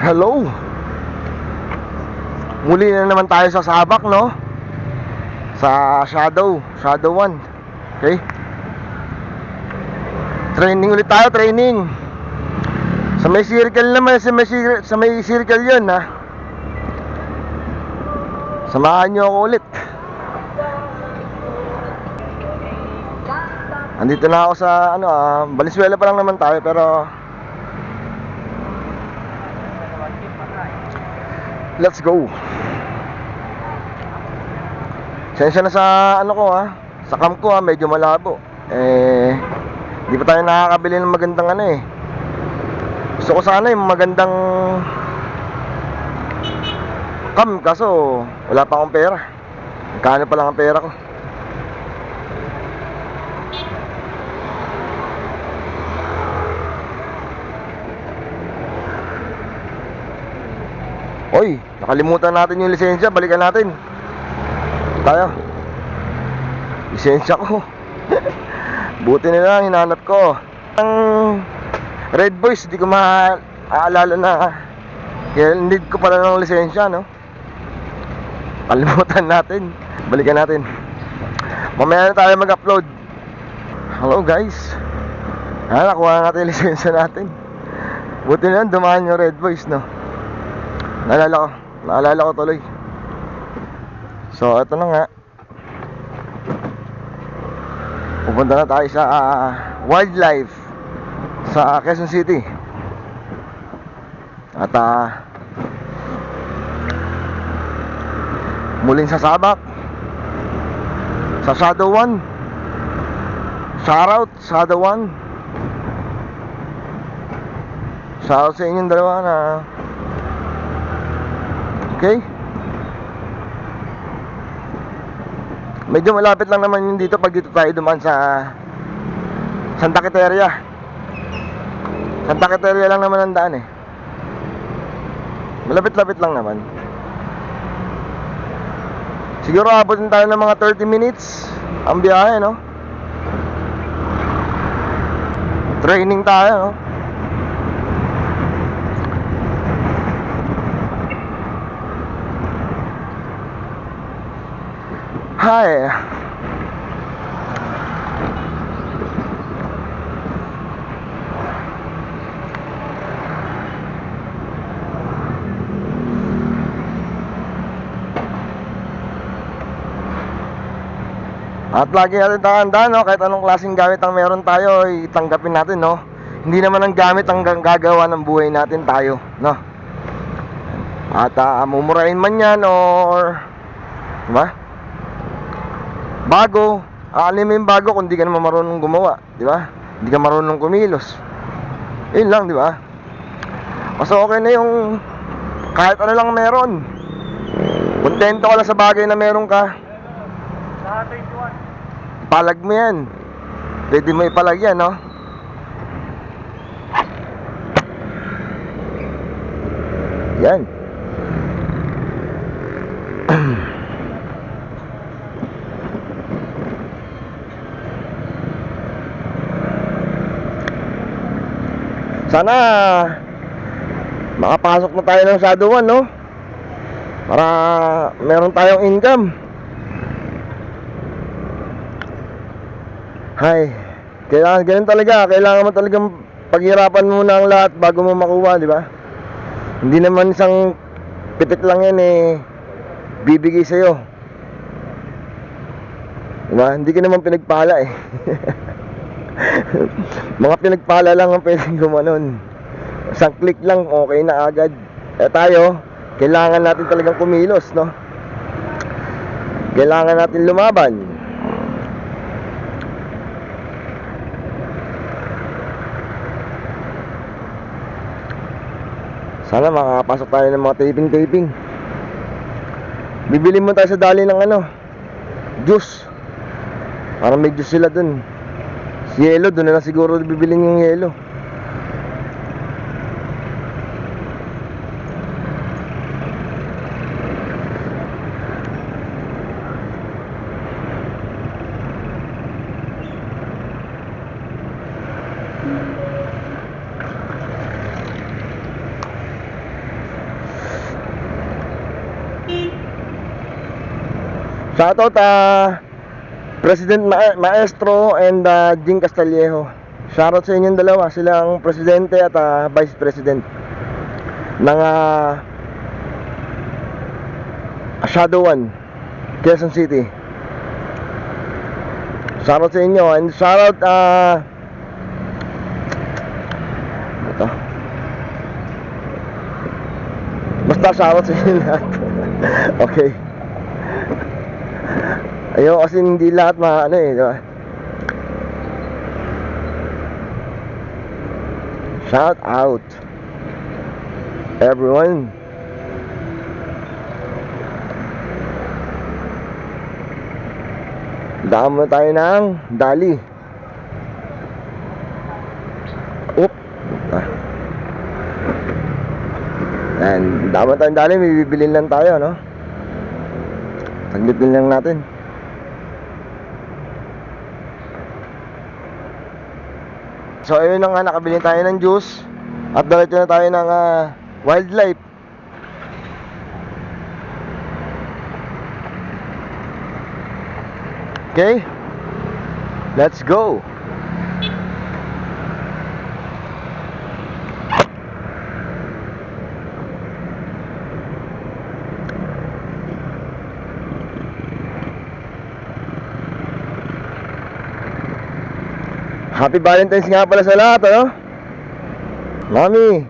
Hello. Muli na naman tayo sa Sabak, no? Sa Shadow 1. Okay? Training ulit tayo, training. Sa may circle naman, sa may circle 'yun, ha. Samahan niyo ako ulit. Andito na ako sa Valenzuela pa lang naman tayo, pero let's go. Sensya na sa sa camp ko, medyo malabo. Hindi pa tayo nakakabili ng magandang Gusto ko sana yung magandang cam, kaso wala pa akong pera. Magkano pa lang ang pera ko. Oy, nakalimutan natin yung lisensya, balikan natin. Tayo. Lisensya ko. Buti na lang hinanap ko. Ang Red Boys, di ko maaalala na need ko pala ng lisensya, no? Kalimutan natin. Balikan natin. Mamaya na tayo mag-upload. Hello guys. Nakuha na natin yung lisensya natin. Buti na lang dumaan yung Red Boys, no? Naalala ko tuloy. So, ito na nga. Pupunta na tayo sa wildlife sa Quezon City. At muling sa Sabak, sa Shadow 1. Shoutout Shadow 1. Shoutout sa inyong dalawa na. Okay. Medyo malapit lang naman yun dito pag dito tayo dumaan sa Santa Quiteria. Santa Quiteria lang naman ang daan Malapit-lapit lang naman. Siguro abutin tayo ng mga 30 minutes ang biyahe, no? Training tayo, no? Hi. At lagi natin tandaan, no? Kahit anong klaseng gamit ang meron tayo, itanggapin natin, no? Hindi naman ang gamit ang gagawa ng buhay natin tayo, no? At mumurahin man yan or diba? Bago, alim yung bago kung di ka naman marunong gumawa, di ba? Hindi ka marunong kumilos. Yun lang, di ba? Mas okay na yung kahit ano lang meron. Kontento ka lang sa bagay na meron ka. Ipalag mo yan. Pwede mo ipalag yan, no? Yan. Sana makapasok na tayo ng Shadow 1, no? Para meron tayong income. Hay, kailangan ganun talaga. Kailangan mo talagang paghirapan muna ang lahat bago mo makuha, di ba? Hindi naman isang pitik lang yan bibigay sa'yo, di ba? Hindi ka naman pinagpala Mga pinagpala lang ang pwedeng gumanon. Isang click lang, okay na agad. Tayo, kailangan natin talagang kumilos, no? Kailangan natin lumaban. Sana makakapasok tayo ng mga taping. Bibili mo tayo sa dali ng juice. Parang may juice sila dun. Yelo, doon na lang siguro bibilin yung yelo. Shoutout President Maestro and Jing Castallejo. Shoutout sa inyong dalawa. Sila ang presidente at vice president ng Shadow 1 Quezon City. Shoutout sa inyo. And shoutout ito. Basta shoutout sa inyo lahat. Okay. Ayun kasi hindi lahat diba? Shout out everyone. Damo tayo ng dali. Yan, damo tayong dali, may bibilin lang tayo, no? Saglit din lang natin. So ayun na nga, nakabili tayo ng juice at diretso na tayo ng wildlife. Okay, let's go. Happy Valentine's nga pala sa lahat, ano? Mami,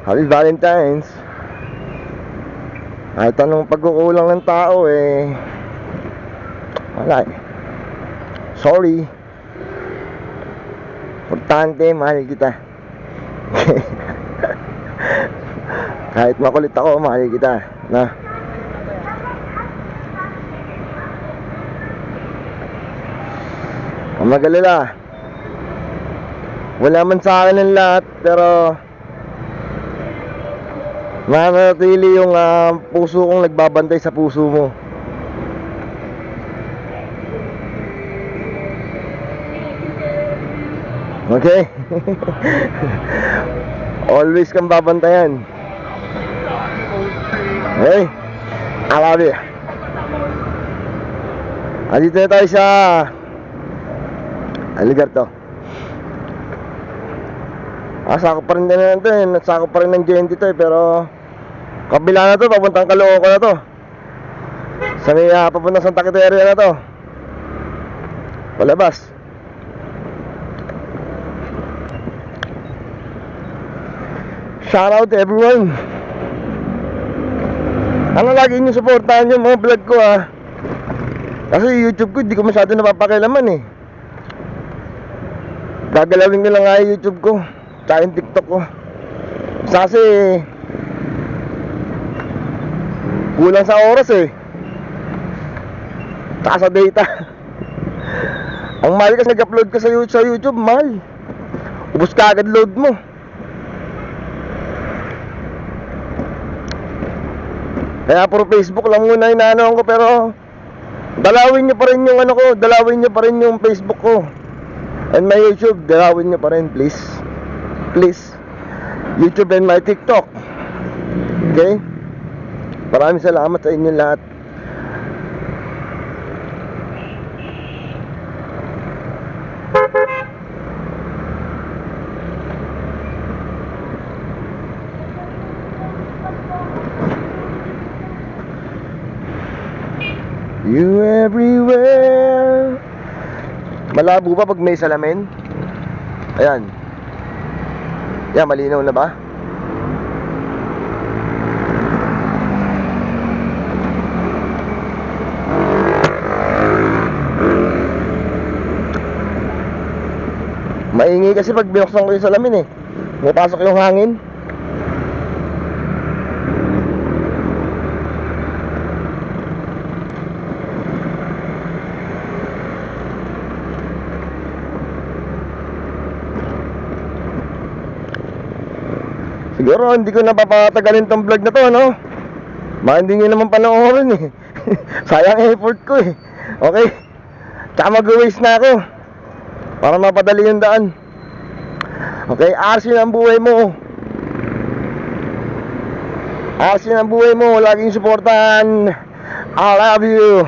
Happy Valentine's. Kahit anong pagkukulang ng tao wala sorry. Importante, mahal kita. Kahit makulit ako, mahal kita, na. Ang magalala, wala man sa akin ng lahat, pero manatili yung puso kong nagbabantay sa puso mo. Okay? Always kang babantayan. Okay? I love you. Andito na tayo sa lugar to. Sakop pa rin din ito sakop pa rin ng GNT to pero kabila na to, papuntang Caloocan na to. Sa may papuntang Santa Quiteria na to. Palabas. Shout out everyone. Ano lagi nyo supportahan yung mga vlog ko kasi YouTube ko hindi ko masyado napapakilaman Gagalawin ko lang nga yung YouTube ko tsaka yung TikTok ko. Kasi kulang sa oras tsaka sa data. Ang mahal kasi nag-upload ka sa YouTube, mahal. Ubus ka agad load mo. Kaya puro Facebook lang muna inaanoan ko, pero dalawin nyo pa rin yung dalawin nyo pa rin yung Facebook ko and my YouTube, dalawin nyo pa rin, please. Please, YouTube and my TikTok. Okay? Maraming salamat sa inyo lahat. You everywhere. Malabo ba pag may salamin? Ayan. Yan, malinaw na ba? Maingay kasi pag binuksan ko yung salamin pumapasok yung hangin. Siguro hindi ko napapatagalin tong vlog na to, no? Hindi nyo naman panoorin Sayang effort ko Okay? Tsaka mag-waste na ako para mapadali yung daan. Okay, RC ng buhay mo. RC ng buhay mo, laging supportan. I love you.